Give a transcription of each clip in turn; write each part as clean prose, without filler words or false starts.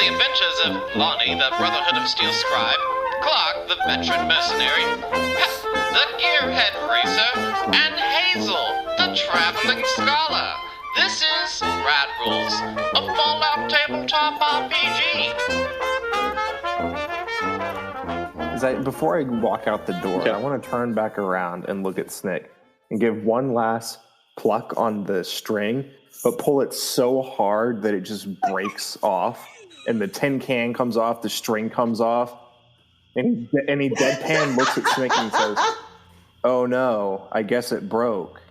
adventures of Lonnie, the Brotherhood of Steel scribe, Clark, the veteran mercenary, Pep, the gearhead racer, and Hazel, the traveling scholar. This is Rad Rolls, a Fallout tabletop RPG. Before I walk out the door, I want to turn back around and look at Snick and give one last pluck on the string, but pull it so hard that it just breaks off, and the tin can comes off, the string comes off, and he deadpan looks at Snick and says, "Oh no, I guess it broke.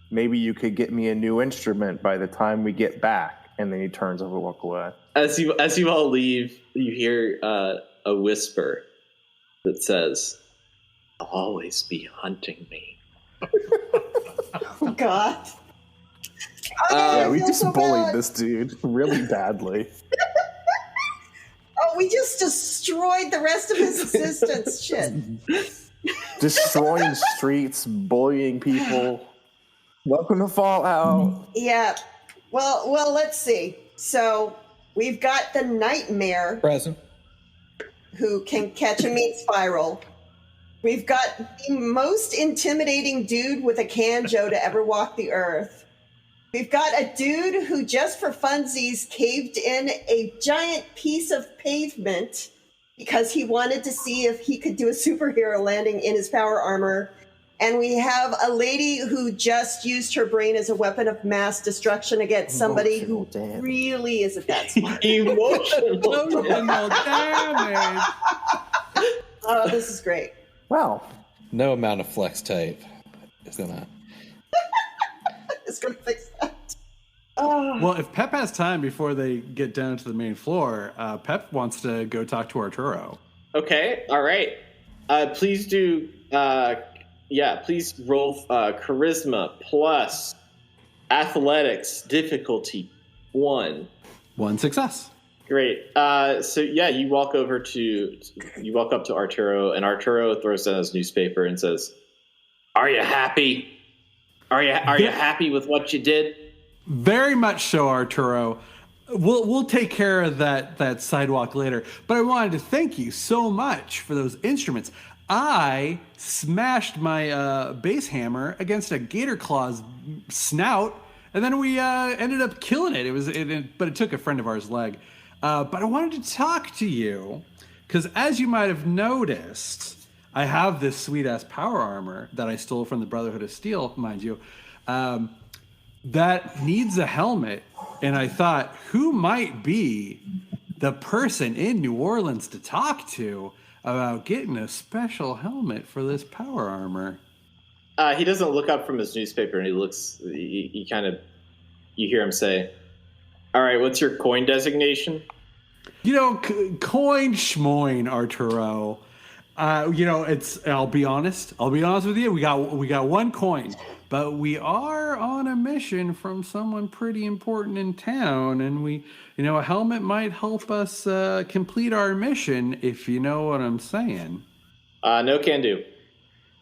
Maybe you could get me a new instrument by the time we get back." And then he turns over and walks away. As you all leave, you hear a whisper that says, "I'll always be hunting me." Oh, God. Yeah, we just so bullied bad. this dude really badly. Oh, we just destroyed the rest of his existence. Shit. Destroying streets, bullying people. Welcome to Fallout. Yeah. Well, let's see. So we've got the Nightmare Present. who can catch a meat spiral. We've got the most intimidating dude with a canjo to ever walk the earth. We've got a dude who just for funsies caved in a giant piece of pavement because he wanted to see if he could do a superhero landing in his power armor. And we have a lady who just used her brain as a weapon of mass destruction against somebody who really isn't that smart. Emotional damage. Oh, this is great. Wow. No amount of flex tape is gonna. It's going to fix that. Oh. Well, if Pep has time before they get down to the main floor, Pep wants to go talk to Arturo. Okay, all right. Please do. Please roll charisma plus athletics difficulty 1. 1 success. Great. You walk up to Arturo, and Arturo throws down his newspaper and says, "Are you happy? Are you happy with what you did?" Very much so, Arturo. We'll take care of that sidewalk later. But I wanted to thank you so much for those instruments. I smashed my bass hammer against a gator claw's snout, and then we ended up killing it. But it took a friend of ours' leg. But I wanted to talk to you because, as you might have noticed, I have this sweet-ass power armor that I stole from the Brotherhood of Steel, mind you, that needs a helmet. And I thought, who might be the person in New Orleans to talk to about getting a special helmet for this power armor? He doesn't look up from his newspaper, and you hear him say, "All right, what's your coin designation?" Coin schmoin, Arturo. I'll be honest with you. We got one coin, but we are on a mission from someone pretty important in town, and a helmet might help us complete our mission, if you know what I'm saying. No can do.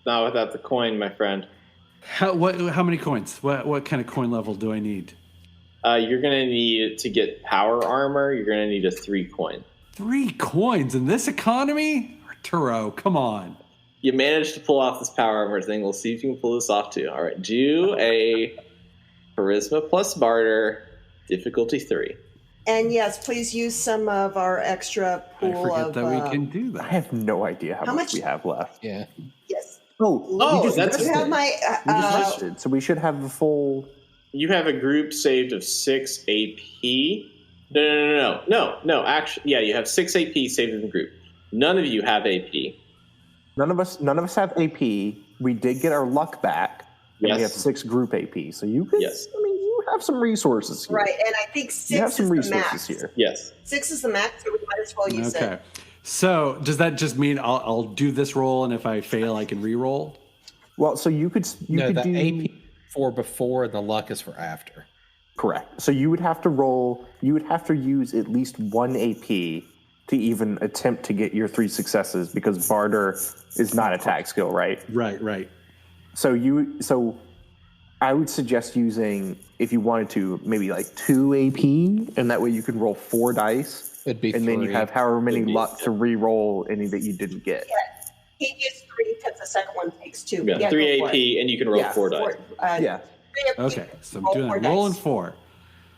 Not without the coin, my friend. How many coins? What kind of coin level do I need? You're gonna need to get power armor. You're gonna need a 3 coin. 3 coins in this economy? Arturo, come on. You managed to pull off this power armor thing. We'll see if you can pull this off too. All right, do a charisma plus barter, difficulty 3. And yes, please use some of our extra pool I forget of... that we can do that. I have no idea how much we have left. Yeah. Yes. That's You have my... We just rested, so we should have the full... You have a group saved of 6 AP. No. Actually, yeah, you have 6 AP saved in the group. None of you have AP. None of us have AP. We did get our luck back. And Yes. we have 6 group AP. So you could, Yes. you have some resources here. Right, and I think 6 You have some is the resources max. here. Yes. 6 is the max, so we might as well use Okay. it. So does that just mean I'll do this roll, and if I fail, I can re-roll? Well, so you could The do AP for before and the luck is for after. Correct. So you would have to roll. You would have to use at least 1 AP to even attempt to get your 3 successes, because barter is not a tag skill, right? Right. So I would suggest using, if you wanted to, maybe like 2 AP, and that way you can roll 4 dice It'd be and then you 3. have however many It'd be luck to re-roll any that you didn't get. Yeah. He used 3 because the second one takes 2. Yeah, 3 AP, and you can roll 4 dice. Yeah. 3 AP. Okay, so I'm doing rolling 4.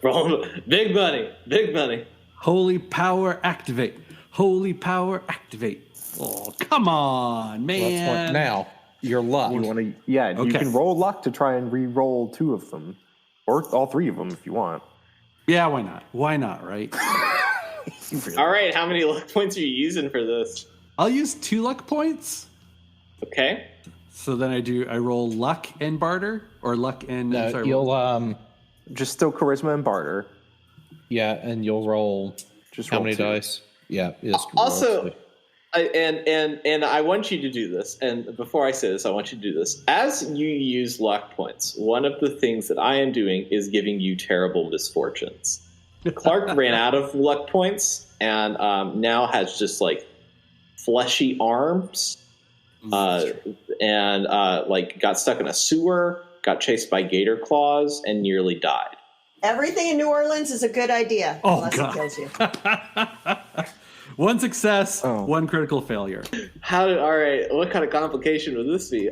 Roll big money, big money. Holy power activate. Holy power activate. Oh, come on, man. Now, your luck. You want to? Yeah, you Okay. can roll luck to try and re-roll 2 of them, or all 3 of them if you want. Yeah, why not? Why not, right? All right, how many luck points are you using for this? I'll use 2 luck points. Okay. So then I roll luck and barter, or luck and No, sorry, you'll Just still charisma and barter. yeah, and you'll roll Just how roll many 2. dice? Yeah, just roll Also, 2. and I want you to do this. And before I say this, I want you to do this. As you use luck points, one of the things that I am doing is giving you terrible misfortunes. Clark ran out of luck points and now has just like fleshy arms, and like got stuck in a sewer, got chased by gator claws, and nearly died. Everything in New Orleans is a good idea. Oh, unless God. it kills you. One success, one critical failure. All right, what kind of complication would this be?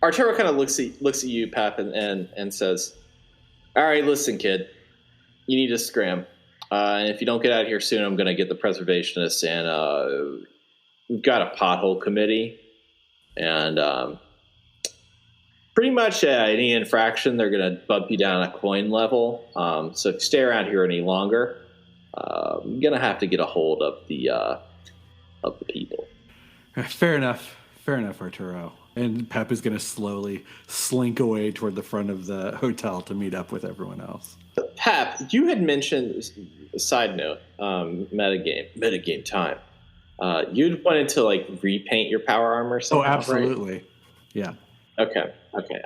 Arturo kind of looks at you, Pep, and says, "All right, listen, kid, you need to scram. And if you don't get out of here soon, I'm going to get the preservationists, and we've got a pothole committee, and pretty much any infraction, they're going to bump you down a coin level. So if you stay around here any longer, I'm going to have to get a hold of the people." Fair enough, Arturo. And Pep is going to slowly slink away toward the front of the hotel to meet up with everyone else. Pep, you had mentioned, side note, metagame time. You'd wanted to like repaint your power armor somehow, Oh, absolutely. right? Yeah. Okay.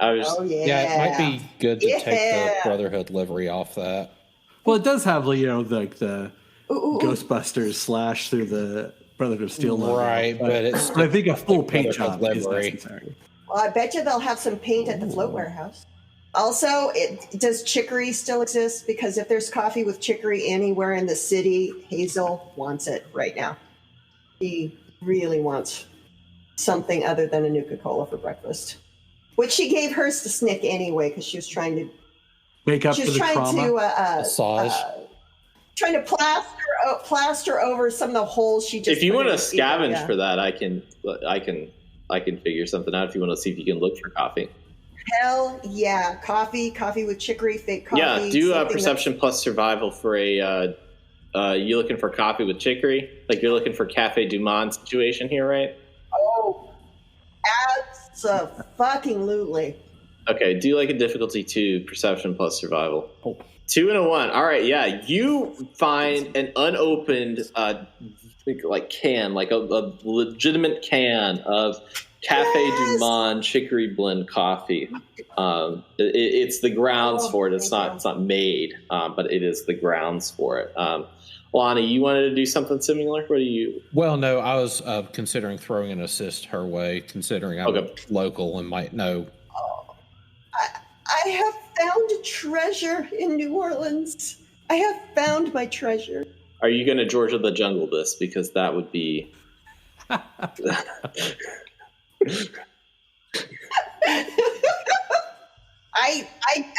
I was Oh, yeah. Yeah, it might be good to take the Yeah. Brotherhood livery off that. Well, it does have, like the Ghostbusters slash through the Brotherhood of Steel logo. Right, but it's I think a full paint Brotherhood job is livery. necessary. Well, I bet you they'll have some paint at the float warehouse. Also, does chicory still exist? Because if there's coffee with chicory anywhere in the city, Hazel wants it right now. He really wants something other than a Nuka-Cola for breakfast. Which she gave hers to Snick anyway, because she was trying to Make up for the trauma. Massage. trying to plaster over some of the holes she just. if you put want to in her feet. scavenge Yeah. for that, I can figure something out if you want to see if you can look for coffee. Hell yeah, coffee with chicory, fake coffee. Yeah, do a something perception plus survival for a. You looking for coffee with chicory? Like you're looking for Cafe Du Monde situation here, right? Oh, absolutely. Okay, do like a difficulty 2, perception plus survival. 2 and a 1. All right, yeah. You find an unopened like can, like a legitimate can of Cafe Du Monde chicory blend coffee. It's the grounds for it. It's not made, but it is the grounds for it. Lana, you wanted to do something similar? What do you? Well, no, I was considering throwing an assist her way, considering I'm Okay. local and might know. I have found a treasure in New Orleans. I have found my treasure. Are you going to Georgia the Jungle this? Because that would be. I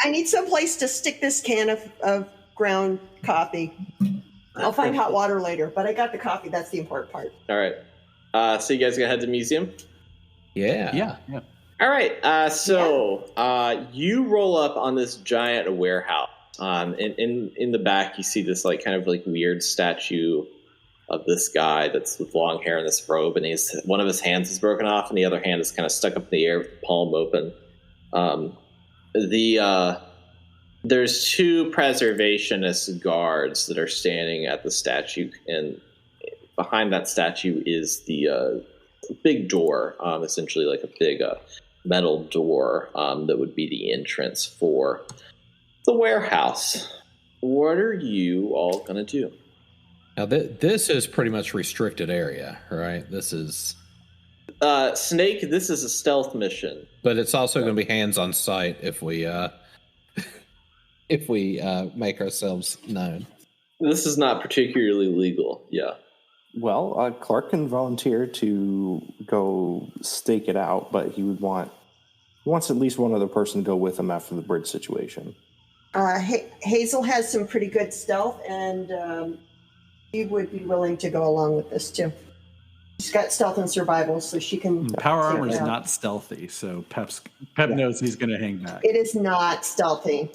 need some place to stick this can of ground coffee. I'll find hot water later, but I got the coffee. That's the important part. All right. So you guys gonna head to the museum? Yeah. Yeah. All right. You roll up on this giant warehouse. In the back, you see this like kind of like weird statue of this guy that's with long hair and this robe, and one of his hands is broken off, and the other hand is kind of stuck up in the air with the palm open. There's 2 preservationist guards that are standing at the statue, and behind that statue is the big door, essentially like a big metal door that would be the entrance for the warehouse. What are you all going to do? Now, this is pretty much restricted area, right? This is... Snake, this is a stealth mission. But it's also going to be hands on sight if we... if we make ourselves known. This is not particularly legal. Yeah. Well, Clark can volunteer to go stake it out, but he wants at least one other person to go with him after the bridge situation. Hazel has some pretty good stealth, and she would be willing to go along with this too. She's got stealth and survival, so she can. Power armor is not stealthy, so Pep knows he's going to hang back. It is not stealthy.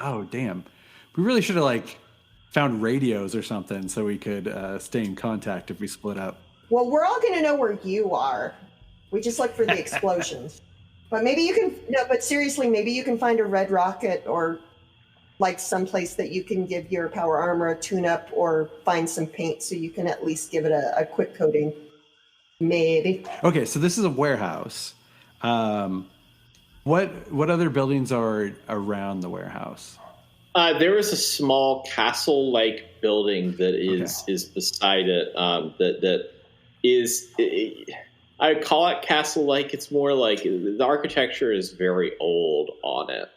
Oh, damn. We really should have, found radios or something so we could stay in contact if we split up. Well, we're all going to know where you are. We just look for the explosions. But maybe you can, no, but seriously, maybe you can find a red rocket or someplace that you can give your power armor a tune-up or find some paint so you can at least give it a quick coating. Maybe. Okay, so this is a warehouse. What other buildings are around the warehouse? There is a small castle-like building that is beside it. That is, I call it castle-like. It's more like the architecture is very old on it.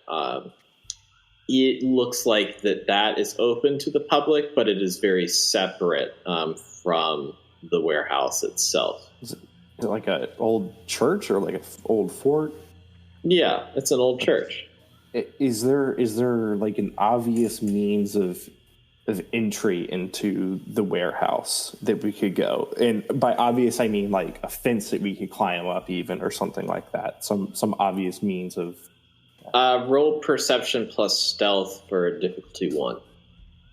It looks like that is open to the public, but it is very separate from the warehouse itself. Is it like an old church or like an old fort? Yeah, it's an old church. Is there like an obvious means of entry into the warehouse that we could go? And by obvious, I mean like a fence that we could climb up even or something like that. Some obvious means of... Roll perception plus stealth for difficulty 1.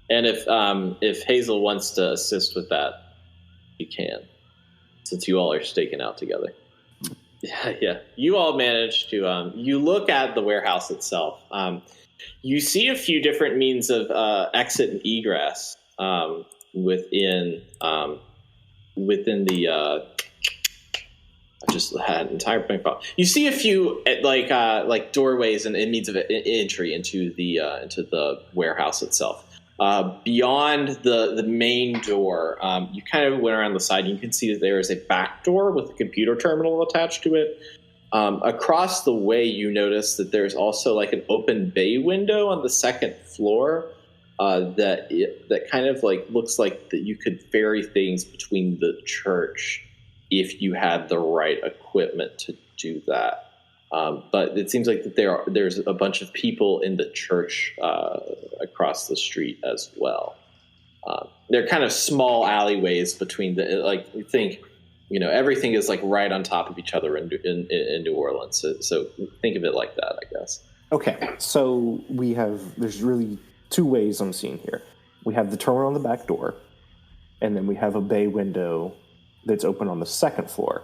And if Hazel wants to assist with that, you can, since you all are staking out together. Yeah. You all managed to. You look at the warehouse itself. You see a few different means of exit and egress within the. I just had an entire brain fog. You see a few like doorways and means of entry into the warehouse itself. Beyond the main door, you kind of went around the side. And you can see that there is a back door with a computer terminal attached to it. Across the way, you notice that there's also like an open bay window on the second floor that kind of like looks like that you could ferry things between the church if you had the right equipment to do that. But it seems like that there's a bunch of people in the church across the street as well. They're kind of small alleyways between you think, everything is like right on top of each other in New Orleans. So think of it like that, I guess. Okay, so there's really two ways I'm seeing here. We have the terminal on the back door, and then we have a bay window that's open on the second floor.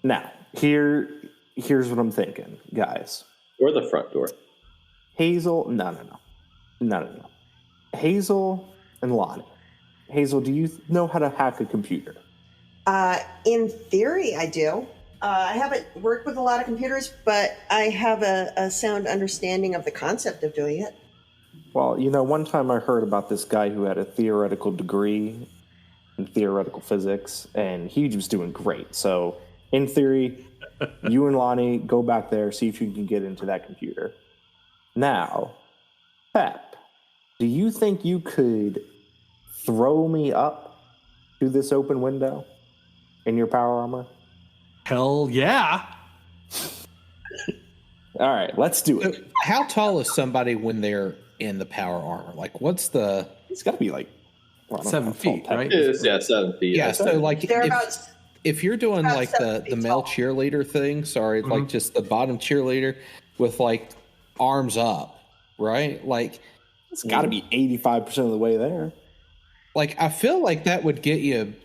Now, here's what I'm thinking, guys. Or the front door. Hazel, no. Hazel and Lonnie. Hazel, do you know how to hack a computer? In theory, I do. I haven't worked with a lot of computers, but I have a sound understanding of the concept of doing it. Well, one time I heard about this guy who had a theoretical degree in theoretical physics, and he was doing great. So, in theory, you and Lonnie go back there, see if you can get into that computer. Now, Pep, do you think you could throw me up through this open window in your power armor? Hell yeah. All right, let's do it. How tall is somebody when they're in the power armor? Like, what's the... It's got to be like... 7 feet, right? It is, 7 feet. Yeah, so like... If you're doing about like the male cheerleader thing, like just the bottom cheerleader with like arms up, right? Like it's got to be 85% of the way there. Like I feel like that would get you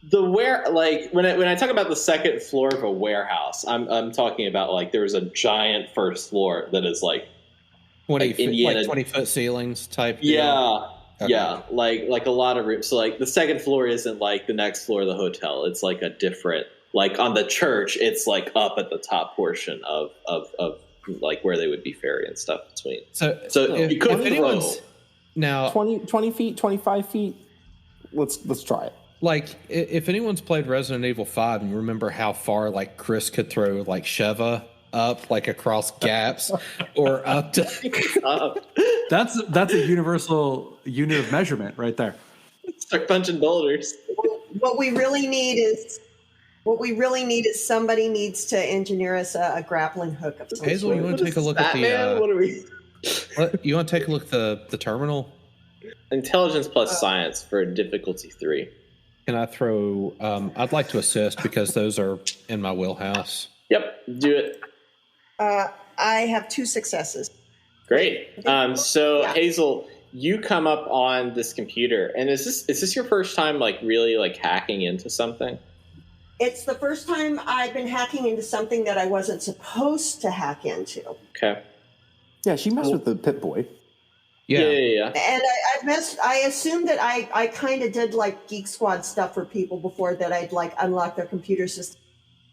when I talk about the second floor of a warehouse, I'm talking about like there's a giant first floor that is like 20-foot ceilings type. Yeah. Okay. Yeah, like a lot of rooms. So like the second floor isn't like the next floor of the hotel. It's like a different, like on the church, it's like up at the top portion of like where they would be ferrying stuff between. So you could throw now 20 feet, 25 feet. Let's try it. Like if anyone's played Resident Evil 5 and you remember how far like Chris could throw like Sheva up, like across gaps, or up to. That's a universal unit of measurement right there. Start punching boulders. What we really need is somebody needs to engineer us a grappling hook of some Hazel, sort. you want to take a look at Batman? What the? are we? You want to take a look at the terminal? Intelligence plus science for difficulty 3. Can I throw? I'd like to assist because those are in my wheelhouse. Yep, do it. I have 2 successes. Great. Hazel, you come up on this computer, and is this your first time like really like hacking into something? It's the first time I've been hacking into something that I wasn't supposed to hack into. Okay. Yeah, she messed with the Pip-Boy. Yeah. And I assumed that I kind of did like Geek Squad stuff for people before, that I'd like unlock their computer system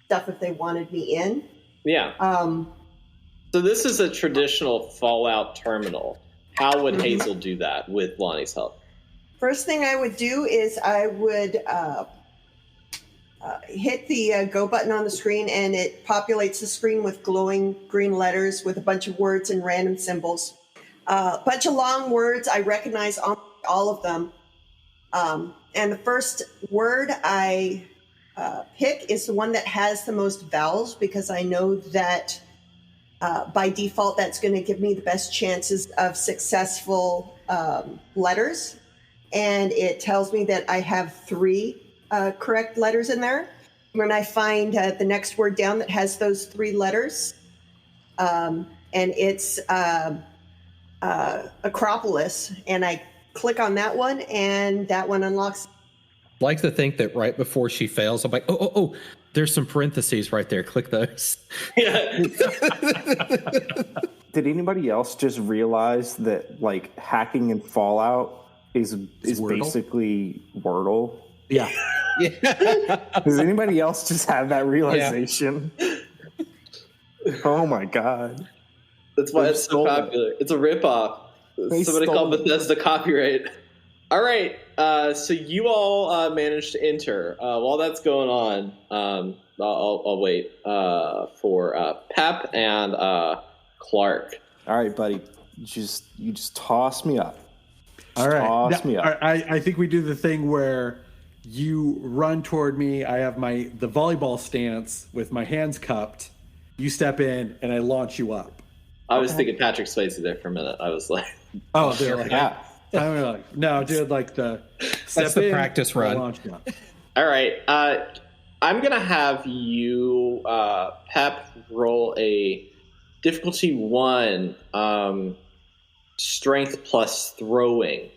stuff if they wanted me in. Yeah. So this is a traditional Fallout terminal. How would Hazel do that with Lonnie's help? First thing I would do is I would hit the go button on the screen, and it populates the screen with glowing green letters with a bunch of words and random symbols. A bunch of long words. I recognize all of them. And the first word I pick is the one that has the most vowels, because I know that by default that's going to give me the best chances of successful letters. And it tells me that I have 3 correct letters in there. When I find the next word down that has those 3 letters, and it's Acropolis, and I click on that one, and that one unlocks. I'd like to think that right before she fails, I'm like, oh, there's some parentheses right there. Click those. Yeah. Did anybody else just realize that like hacking in Fallout is Wordle? basically Wordle? Yeah. Does anybody else just have that realization? Oh my god. That's why They it's so stole it. popular. It's a ripoff. They Somebody stole called it. Bethesda copyright. All right. So you all managed to enter. While that's going on, I'll wait for Pep and Clark. All right, buddy. You just toss me up. All right. Toss me up. I think we do the thing where you run toward me. I have the volleyball stance with my hands cupped. You step in, and I launch you up. I was thinking Patrick Swayze there for a minute. I was like, Oh, they're like, Yeah. I'm like, no, dude, like the That's the practice run. launch you up. all right. I'm going to have you, Pep, roll a difficulty 1, strength plus throwing.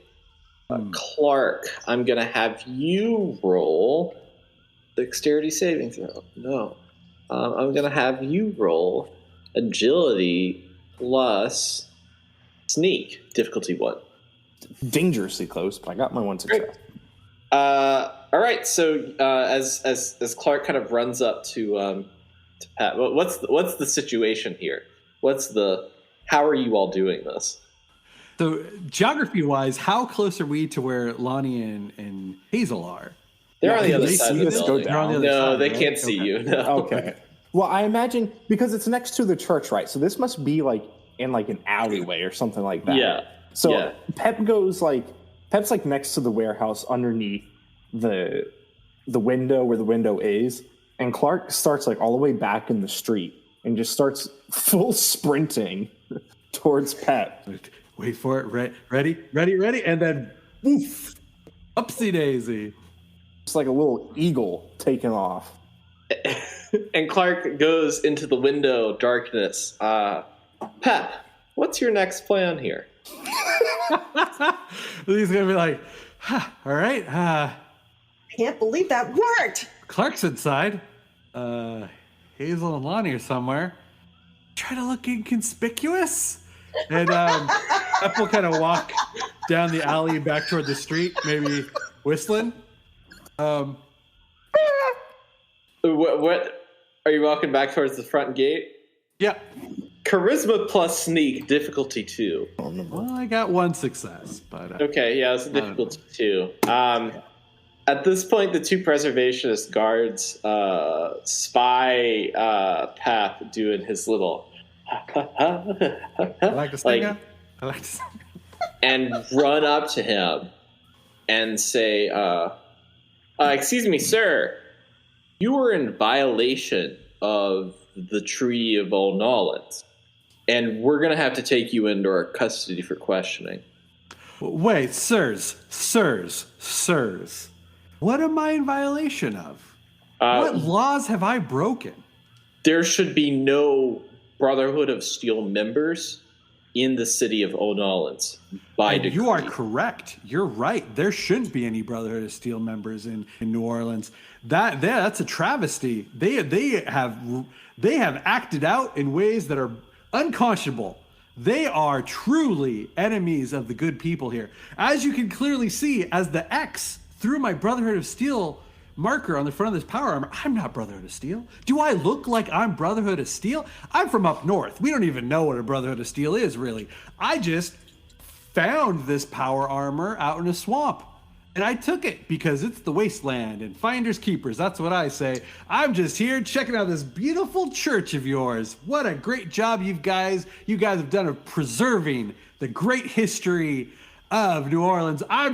Clark, I'm going to have you roll dexterity saving throw. No. I'm going to have you roll agility plus sneak, difficulty 1. Dangerously close, but I got my 1 success. All right. So as Clark kind of runs up to Pat, what's the situation here? How are you all doing this? So geography-wise, how close are we to where Lonnie and Hazel are? They're on the can other they side see of the us go building. They're on the down? other No, side, they right? can't see you. No. Okay. Well, I imagine because it's next to the church, right? So this must be like in like an alleyway or something like that. Yeah. So Yeah. Pep's like next to the warehouse underneath the window where the window is, and Clark starts like all the way back in the street and just starts full sprinting towards Pep. Wait for it. Ready, and then woof, upsy daisy. It's like a little eagle taking off. And Clark goes into the window darkness. Pep, what's your next plan here? He's gonna be like, all right, Can't believe that worked. Clark's inside. Hazel and Lonnie are somewhere. Try to look inconspicuous. And Pep will kind of walk down the alley back toward the street, maybe whistling. What are you walking back towards the front gate? Yeah. Charisma plus sneak, difficulty 2. Well, I got 1 success, but Okay, yeah, it's a difficulty 2. At this point, the two preservationist guards spy Path doing his little I like to sing. I like to sing. and run up to him and say, excuse me, sir, you were in violation of the Treaty of Old Nawlins, and we're going to have to take you into our custody for questioning. Wait, sirs. What am I in violation of? What laws have I broken? There should be no Brotherhood of Steel members in the city of Old Nawlins by decree. You are correct. You're right. There shouldn't be any Brotherhood of Steel members in New Orleans. That's a travesty. They have acted out in ways that are unconscionable. They are truly enemies of the good people here. As you can clearly see, as the X through my Brotherhood of Steel marker on the front of this power armor, I'm not Brotherhood of Steel. Do I look like I'm Brotherhood of Steel? I'm from up north. We don't even know what a Brotherhood of Steel is, really. I just found this power armor out in a swamp. And I took it because it's the wasteland and finders keepers. That's what I say. I'm just here checking out this beautiful church of yours. What a great job you guys have done of preserving the great history of New Orleans. I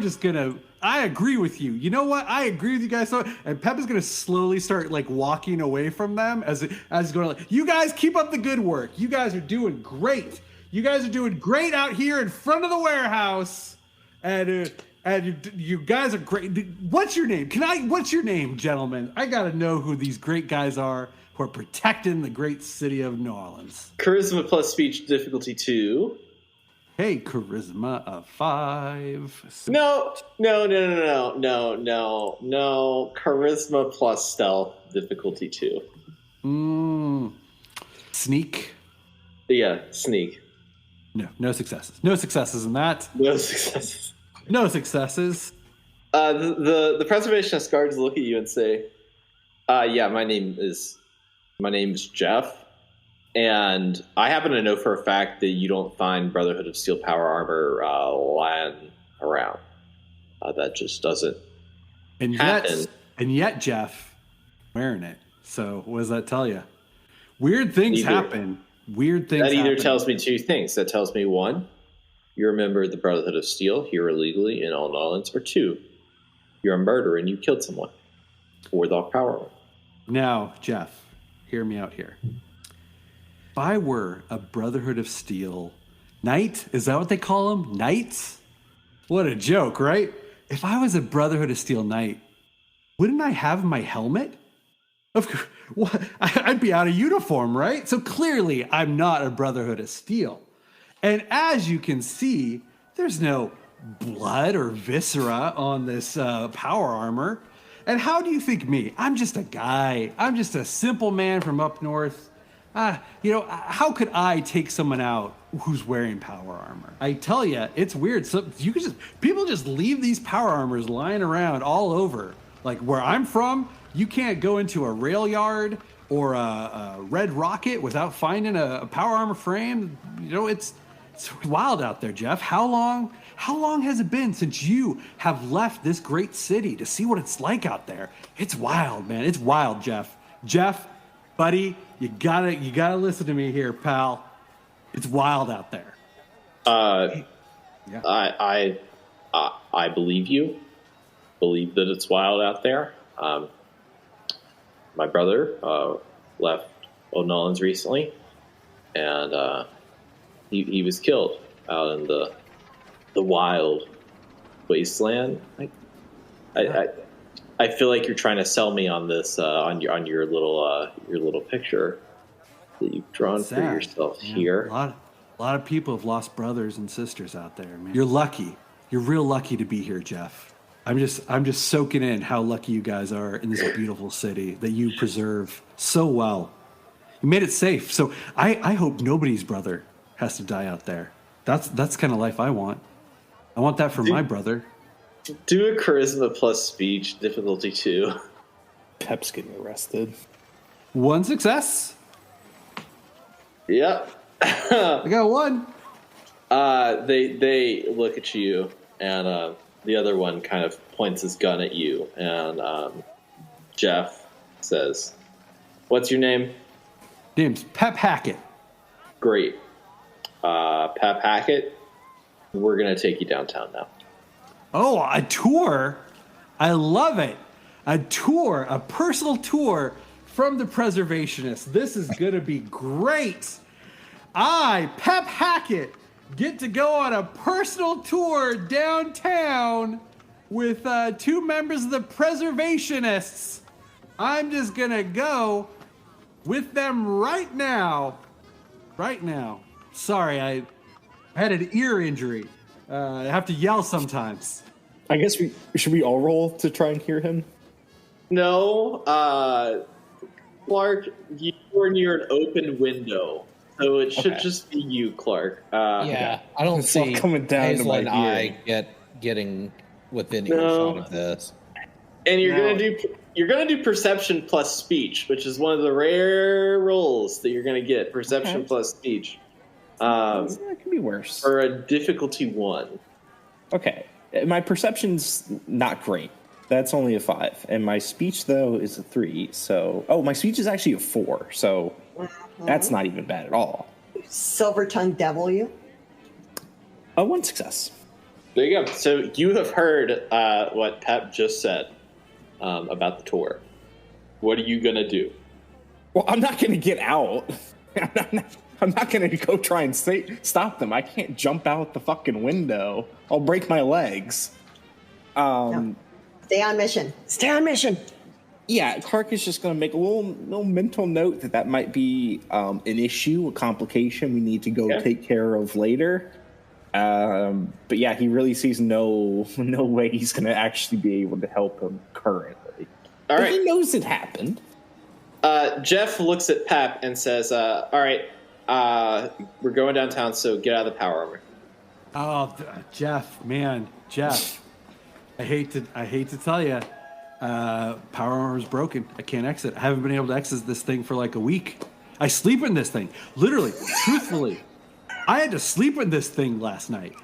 agree with you. You know what? I agree with you guys. And Pep is going to slowly start like walking away from them as going like, you guys keep up the good work. You guys are doing great. You guys are doing great out here in front of the warehouse. And you guys are great. What's your name? What's your name, gentlemen? I got to know who these great guys are who are protecting the great city of New Orleans. Charisma plus speech difficulty 2. Hey, charisma of 5. No. Charisma plus stealth difficulty 2. Sneak. Yeah, sneak. No successes. No successes in that. No successes. No successes. The preservationist guards look at you and say, "Yeah, my name is Jeff, and I happen to know for a fact that you don't find Brotherhood of Steel power armor lying around. That just doesn't happen." And yet, Jeff, wearing it. So, what does that tell you? Weird things happen. Weird things. That either tells me two things. That tells me, one, you're a member of the Brotherhood of Steel here illegally in Old Nawlins, or two, you're a murderer and you killed someone without power. Now, Jeff, hear me out here. If I were a Brotherhood of Steel knight, is that what they call them? Knights? What a joke, right? If I was a Brotherhood of Steel knight, wouldn't I have my helmet? Of course, I'd be out of uniform, right? So clearly, I'm not a Brotherhood of Steel. And as you can see, there's no blood or viscera on this power armor. And how do you think me? I'm just a guy. I'm just a simple man from up north. How could I take someone out who's wearing power armor? I tell you, it's weird. So people just leave these power armors lying around all over. Like where I'm from, you can't go into a rail yard or a Red Rocket without finding a power armor frame. It's wild out there, Jeff. How long has it been since you have left this great city to see what it's like out there? It's wild, man. It's wild, Jeff. Jeff, buddy, you gotta listen to me here, pal. It's wild out there. I believe you. Believe that it's wild out there. My brother left Old Nawlins recently, and he was killed out in the wild wasteland. I feel like you're trying to sell me on this on your little picture that you've drawn for yourself here. A lot of people have lost brothers and sisters out there, man. You're lucky. You're real lucky to be here, Jeff. I'm just soaking in how lucky you guys are in this beautiful city that you preserve so well. You made it safe. So I hope nobody's brother has to die out there. That's the kind of life I want. I want that for my brother. Do a charisma plus speech difficulty 2. Pep's getting arrested. 1 success. Yep. I got 1. They look at you and the other one kind of points his gun at you, and Jeff says, "What's your name?" Name's Pep Hackett. Great. Pep Hackett, we're going to take you downtown now. Oh, a tour? I love it. A tour, a personal tour from the preservationists. This is going to be great. I, Pep Hackett, get to go on a personal tour downtown with 2 members of the preservationists. I'm just going to go with them right now. Right now. Sorry, I had an ear injury. I have to yell sometimes. I guess should we all roll to try and hear him? No, Clark, you're near an open window, so it should just be you, Clark. I don't It's all see coming down to Hazel my and I getting within earshot of this. And you're gonna do perception plus speech, which is one of the rare rolls that you're gonna get. Perception plus speech. That could be worse. For a difficulty 1. Okay, my perception's not great. That's only a 5, and my speech though is a 3. So, my speech is actually a 4. So that's not even bad at all. Silver tongue devil, you. 1 success. There you go. So you have heard what Pep just said about the tour. What are you gonna do? Well, I'm not going to get out. I'm not going to go try and stop them. I can't jump out the fucking window. I'll break my legs. No. Stay on mission. Stay on mission. Yeah, Clark is just going to make a little mental note that might be an issue, a complication we need to go take care of later. But yeah, he really sees no way he's going to actually be able to help him currently. All right. But he knows it happened. Jeff looks at Pep and says, all right, we're going downtown, so get out of the power armor. Oh, Jeff, man, Jeff. I hate to tell you, power armor is broken. I can't exit. I haven't been able to exit this thing for like a week. I sleep in this thing. Literally, truthfully. I had to sleep in this thing last night.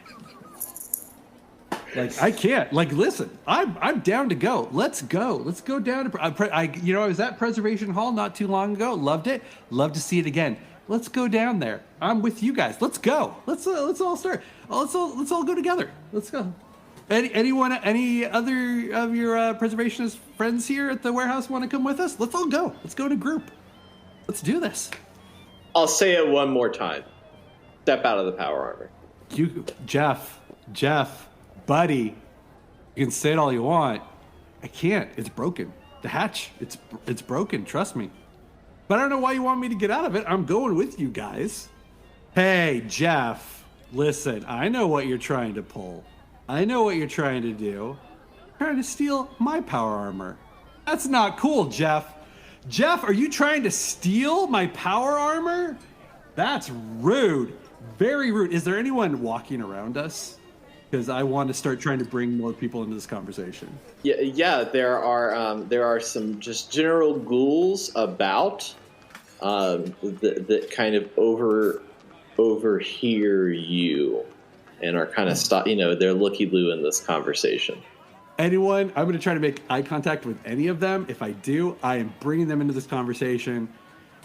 Like, I can't. Like, listen, I'm down to go. Let's go. Let's go down to. I was at Preservation Hall not too long ago. Loved it. Love to see it again. Let's go down there. I'm with you guys. Let's go. Let's all start. Let's all go together. Let's go. Any other of your preservationist friends here at the warehouse want to come with us? Let's all go. Let's go in a group. Let's do this. I'll say it one more time. Step out of the power armor. Jeff, buddy, you can say it all you want. I can't. It's broken. The hatch, it's broken. Trust me. But I don't know why you want me to get out of it. I'm going with you guys. Hey, Jeff, listen, I know what you're trying to pull. I know what you're trying to do. You're trying to steal my power armor. That's not cool, Jeff. Jeff, are you trying to steal my power armor? That's rude. Very rude. Is there anyone walking around us? Because I want to start trying to bring more people into this conversation. Yeah. There are some just general ghouls about that kind of overhear you and are kind of they're looky-loo in this conversation. Anyone? I'm going to try to make eye contact with any of them. If I do, I am bringing them into this conversation.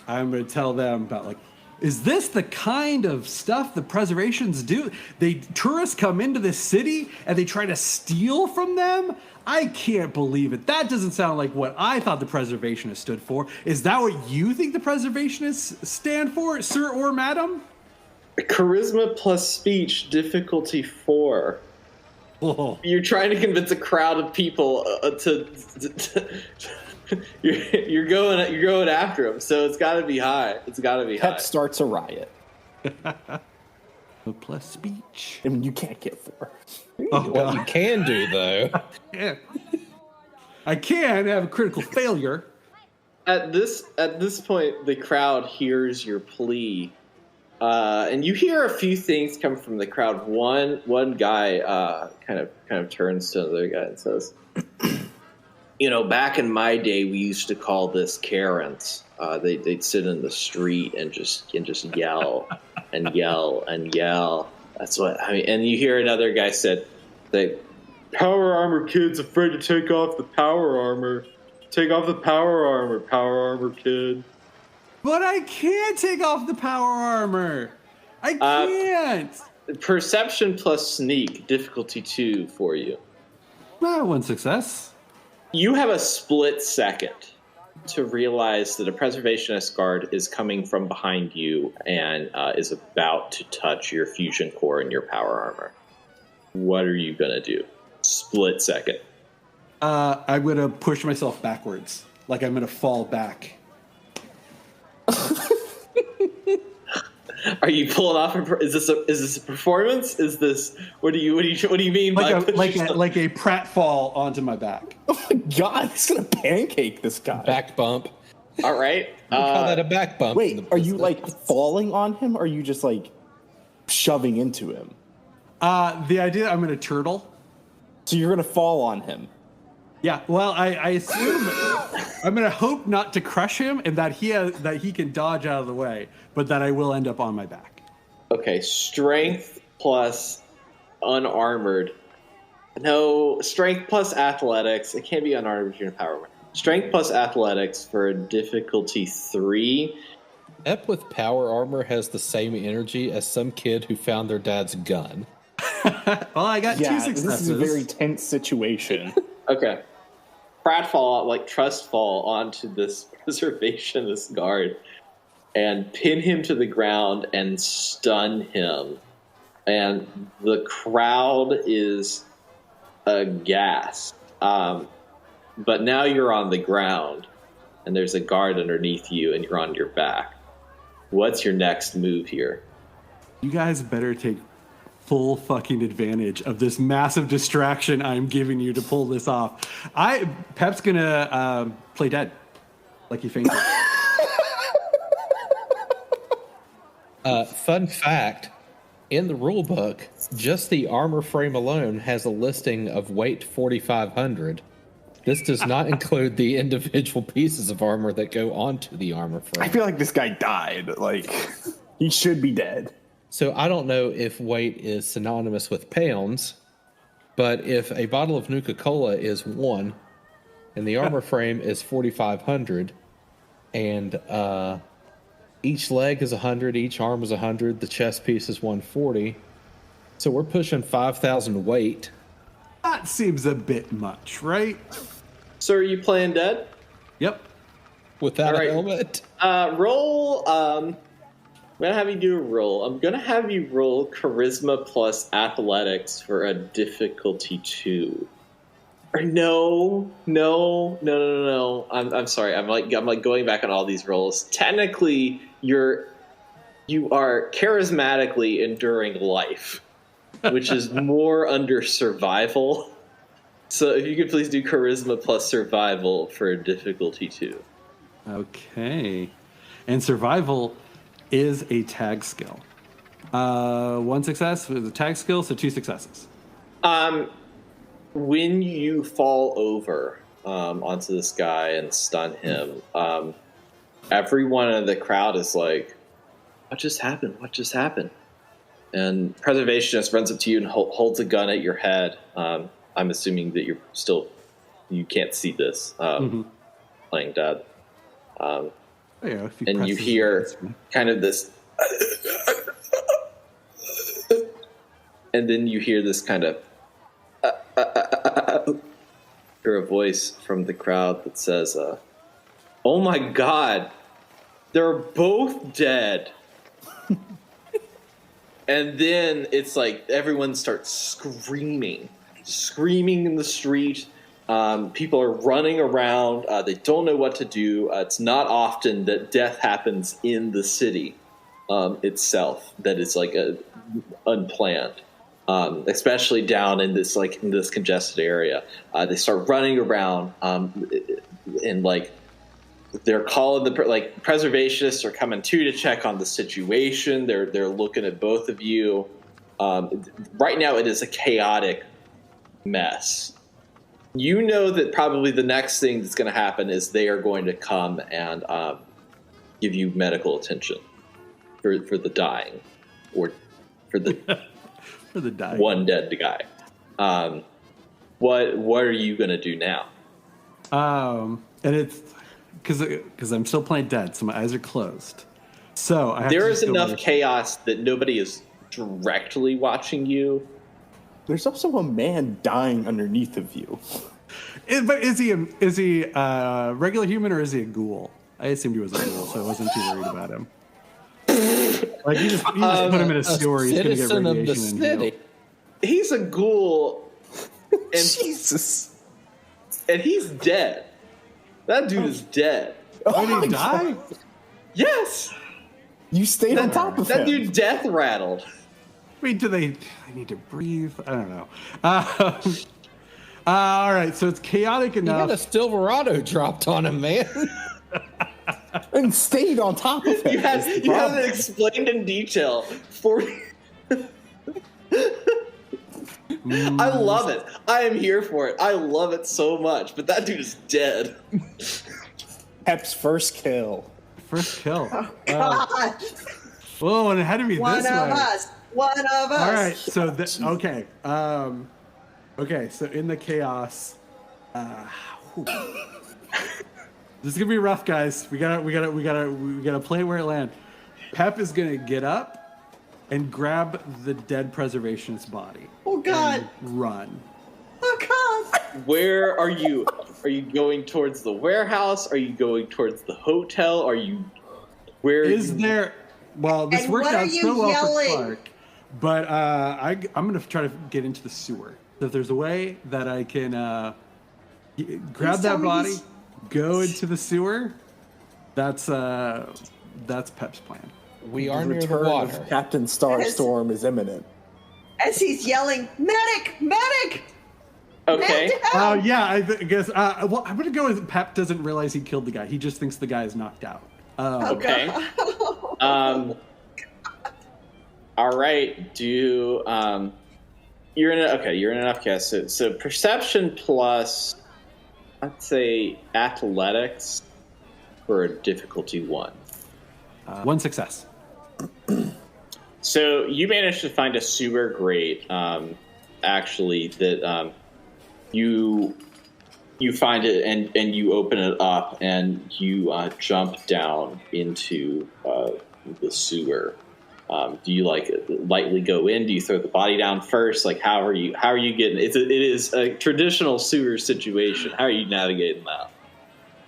I'm going to tell them about, like, is this the kind of stuff the preservations do? Tourists come into this city and they try to steal from them? I can't believe it. That doesn't sound like what I thought the preservationists stood for. Is that what you think the preservationists stand for, sir or madam? Charisma plus speech, difficulty 4. Oh. You're trying to convince a crowd of people you're going after him, so it's got to be high. It's got to be high. Pep starts a riot. Plus speech. I mean, you can't get 4. What you can do, though. Yeah. I can have a critical failure. At this point, the crowd hears your plea, and you hear a few things come from the crowd. One guy kind of turns to another guy and says, back in my day, we used to call this Karens. They'd sit in the street and just yell and yell and yell. That's what I mean. And you hear another guy said, Power armor kid's afraid to take off the power armor. Take off the power armor kid. But I can't take off the power armor. I can't. Perception plus sneak, difficulty 2 for you. One success. You have a split second to realize that a preservationist guard is coming from behind you and is about to touch your fusion core and your power armor. What are you going to do? Split second. I'm going to push myself backwards. Like I'm going to fall back. Are you pulling off? Is this a performance? Is this what do you mean by like a pratfall onto my back? Oh my god, he's gonna pancake this guy. Back bump. All right. We call that a back bump. Wait, are you like falling on him, or are you just like shoving into him? The idea I'm gonna turtle. So you're gonna fall on him. Yeah, well, I assume I'm gonna hope not to crush him and that he can dodge out of the way, but that I will end up on my back. Okay, strength plus unarmored. No, strength plus athletics. It can't be unarmored if you're in power. Strength plus athletics for a difficulty 3. Ep with power armor has the same energy as some kid who found their dad's gun. Well, I got 2 successes. This is a very tense situation. Okay. Trust fall onto this preservationist guard and pin him to the ground and stun him. And the crowd is aghast. But now you're on the ground and there's a guard underneath you and you're on your back. What's your next move here? You guys better take full fucking advantage of this massive distraction I'm giving you to pull this off. Pep's gonna play dead, like he fainted. Fun fact, in the rule book, just the armor frame alone has a listing of weight 4,500. This does not include the individual pieces of armor that go onto the armor frame. I feel like this guy died. Like, he should be dead. So I don't know if weight is synonymous with pounds, but if a bottle of Nuka-Cola is 1 and the armor frame is 4,500 and each leg is 100, each arm is 100, the chest piece is 140. So we're pushing 5,000 weight. That seems a bit much, right? So are you playing dead? Yep. Without a helmet? Roll. I'm going to have you do a roll. I'm going to have you roll charisma plus athletics for a difficulty 2. Or no. I'm sorry. I'm like going back on all these rolls. Technically, you are charismatically enduring life, which is more under survival. So if you could please do charisma plus survival for difficulty 2. Okay. And survival is a tag skill. 1 success with a tag skill, so 2 successes. When you fall over onto this guy and stun him, everyone in the crowd is like, what just happened? What just happened? And Preservationist runs up to you and holds a gun at your head. I'm assuming that you can't see this playing dead. And you hear kind of this, and then you hear this kind of, hear a voice from the crowd that says, oh my God, they're both dead. And then it's like everyone starts screaming in the street. People are running around. They don't know what to do. It's not often that death happens in the city itself, that is like unplanned. Especially down in this congested area. They start running around and like they're calling preservationists are coming to check on the situation. They're looking at both of you. Right now it is a chaotic mess. You know that probably the next thing that's going to happen is they are going to come and give you medical attention for the dying, or for the for the dying one dead guy. what are you going to do now? And it's because I'm still playing dead, so my eyes are closed. So I have There to is just go enough with- chaos that nobody is directly watching you. There's also a man dying underneath of you. But is he a regular human or is he a ghoul? I assumed he was a ghoul, so I wasn't too worried about him. Like you just put him in a sewer, he's going to get Citizen of the radiation and heal. city. He's a ghoul, and Jesus. he's dead. That dude is dead. Oh, did he die? Yes, You stayed on top of that him. dude death rattled. Wait, do they need to breathe? I don't know. All right, so it's chaotic You enough. got a Silverado dropped on him, man. And stayed on top of him. You had it explained in detail for. I love it. I am here for it. I love it so much. But that dude is dead. Pep's first kill. First kill. God, Whoa, and it had to be one this of way. us. One of us. All right, so okay, okay. So in the chaos, whew. This is gonna be rough, guys. We gotta play it where it lands. Pep is gonna get up and grab the dead preservationist body. Oh God. And run. Oh God. Where are you? Are you going towards the warehouse? Are you going towards the hotel? Are you? Where Is there? Well, this And worked what are out you so well yelling? for Clark, but I'm gonna try to get into the sewer. So if there's a way that I can grab Please that tell me body, he's- go into the sewer, that's Pep's plan. We The are near the return water. of Captain Starstorm is imminent. As he's yelling, medic, medic. Okay. Medic, Oh help!" yeah, I guess. Well, I'm gonna go with Pep doesn't realize he killed the guy. He just thinks the guy is knocked out. Oh, Okay. God. All right. You're in enough chaos. So perception plus, let's say athletics for a difficulty 1. One success. So you managed to find a sewer grate, actually, that you find it and you open it up and you jump down into the sewer. Do you lightly go in? Do you throw the body down first? How are you getting? It is a traditional sewer situation. How are you navigating that?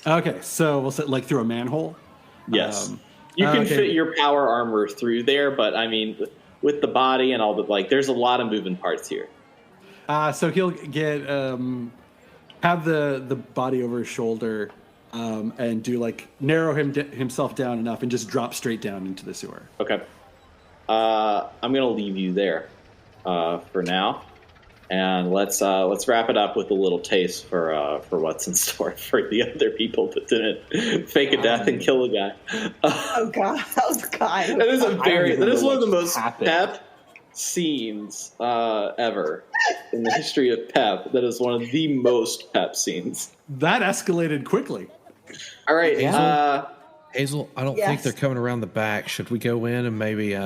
Okay, so we'll say through a manhole. Yes. You can okay. fit your power armor through there, but I mean, with the body and all the there's a lot of moving parts here. So he'll get have the body over his shoulder and do narrow himself down enough and just drop straight down into the sewer. Okay. I'm gonna leave you there for now, and let's wrap it up with a little taste for what's in store for the other people that didn't fake a death and kill a guy. Oh God. Oh God. That is that is one of the what most happened. Pep scenes ever in the history of Pep. That is one of the most Pep scenes. That escalated quickly. All right. Hazel, I don't Yes. think they're coming around the back. Should we go in and maybe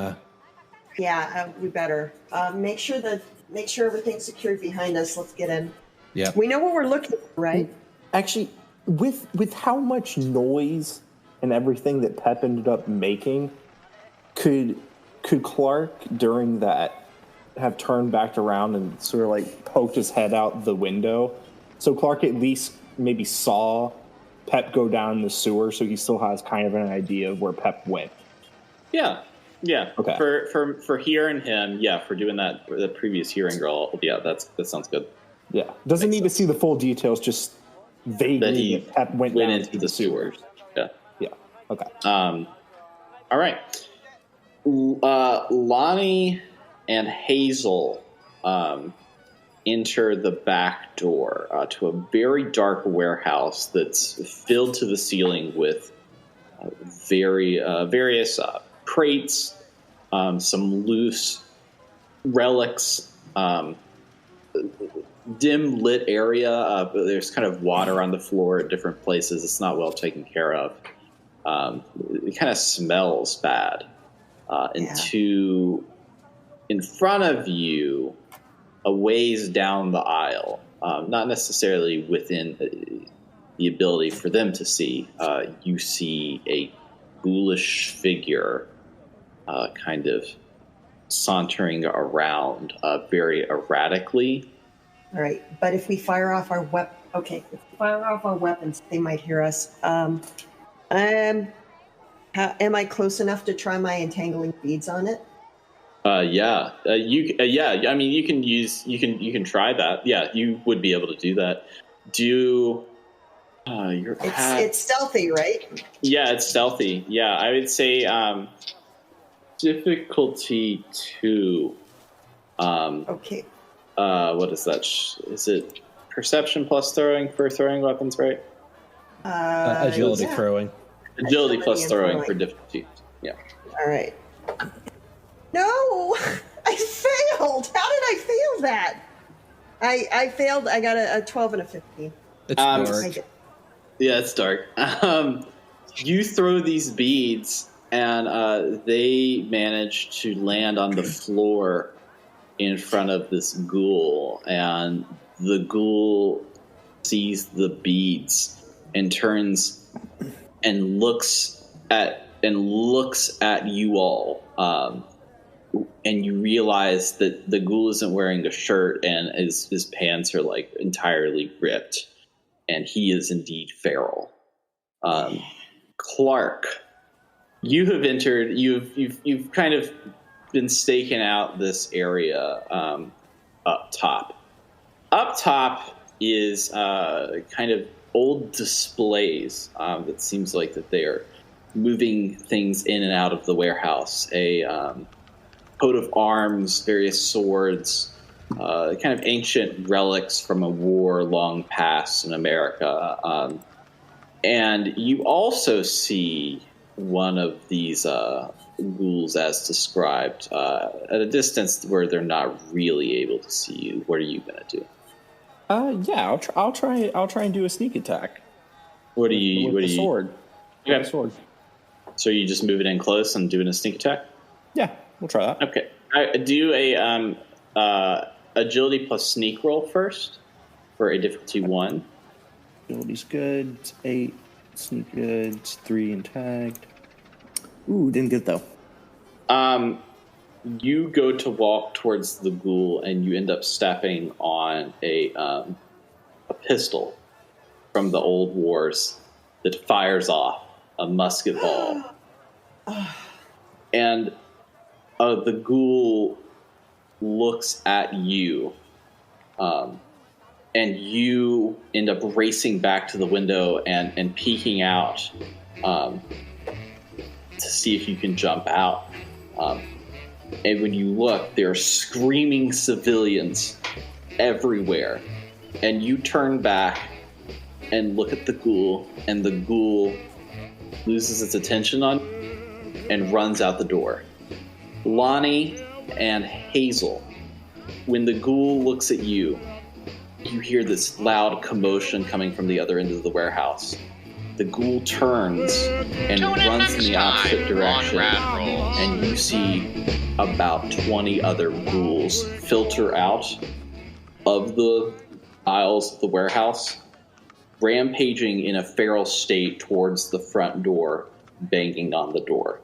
Yeah, we better make sure everything's secured behind us. Let's get in. yeah. We know what we're looking for, right? Actually, with how much noise and everything that Pep ended up making, could Clark during that have turned back around and sort of poked his head out the window, so Clark at least maybe saw Pep go down the sewer, so he still has kind of an idea of where Pep went. Yeah. Okay. For hearing him, for doing that, the previous hearing roll, that sounds good. Yeah, doesn't need to see the full details, just vaguely That he that Pep went down into the sewers. Yeah. Yeah. Okay. All right. Lonnie and Hazel enter the back door to a very dark warehouse that's filled to the ceiling with various crates, some loose relics, dim lit area. There's kind of water on the floor at different places. It's not well taken care of. It kind of smells bad. In front of you, a ways down the aisle, not necessarily within the ability for them to see. You see a ghoulish figure kind of sauntering around very erratically. All right, but if we fire off our weapons, they might hear us. Am I close enough to try my entangling beads on it? Yeah. I mean, you can try that. Yeah, you would be able to do that. It's stealthy, right? Yeah, it's stealthy. Yeah, I would say difficulty 2. Okay. What is that? Is it perception plus throwing for throwing weapons, right? Agility throwing. Agility plus throwing for difficulty. Yeah. All right. No, I failed. How did I fail that? I failed. I got a 12 and a 15. It's dark. Yeah, it's dark. You throw these beads, and they manage to land on the floor in front of this ghoul, and the ghoul sees the beads and turns and looks at you all, and you realize that the ghoul isn't wearing a shirt, and his pants are like entirely ripped, and he is indeed feral. Clark, you have entered. You've kind of been staking out this area up top. Up top is kind of old displays that seems like that they are moving things in and out of the warehouse. A coat of arms, various swords, kind of ancient relics from a war long past in America. And you also see one of these ghouls as described at a distance where they're not really able to see you. What are you going to do? Yeah, I'll try and do a sneak attack. What do you? With the sword. Okay. The sword. So you just moving in close and doing a sneak attack? Yeah, we'll try that. Okay. Do a agility plus sneak roll first for a difficulty 1. Agility's good. It's 8. Sneak good. It's 3 and tagged. Ooh, didn't get it though. You go to walk towards the ghoul, and you end up stepping on a pistol from the old wars that fires off a musket ball. And the ghoul looks at you, and you end up racing back to the window and peeking out to see if you can jump out. And when you look, there are screaming civilians everywhere. And you turn back and look at the ghoul, and the ghoul loses its attention on you and runs out the door. Lonnie and Hazel, when the ghoul looks at you, you hear this loud commotion coming from the other end of the warehouse. The ghoul turns and runs in the opposite direction, and you see about 20 other ghouls filter out of the aisles of the warehouse, rampaging in a feral state towards the front door, banging on the door.